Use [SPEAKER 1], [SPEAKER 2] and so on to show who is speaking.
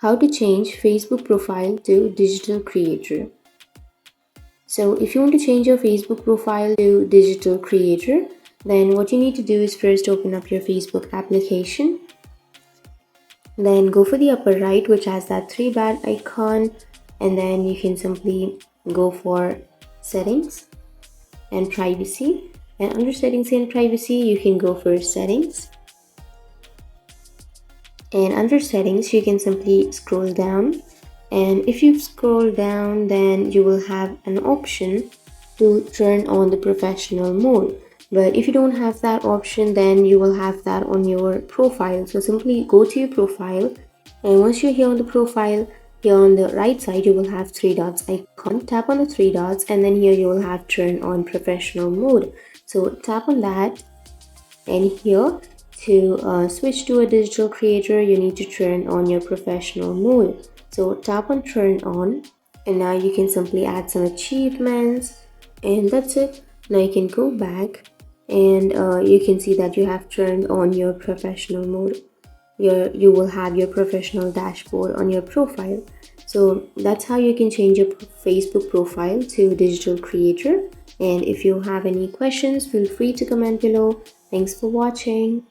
[SPEAKER 1] How to change Facebook profile to digital creator. So if you want to change your Facebook profile to digital creator, then what you need to do is first open up your Facebook application. Then go for the upper right, which has that three dot icon, and then you can simply go for settings and privacy. And under settings and privacy, you can go for settings. And under settings, you can simply scroll down. And if you scroll down, then you will have an option to turn on the professional mode. But if you don't have that option, then you will have that on your profile. So simply go to your profile, and once you're here on the profile, here on the right side you will have three dots icon. Tap on the three dots, and then here you will have turn on professional mode. So tap on that, and here to switch to a digital creator, you need to turn on your professional mode. So tap on turn on, and now you can simply add some achievements, and that's it. Now you can go back, and you can see that you have turned on your professional mode. You will have your professional dashboard on your profile. So that's how you can change your Facebook profile to digital creator. And if you have any questions, feel free to comment below. Thanks for watching.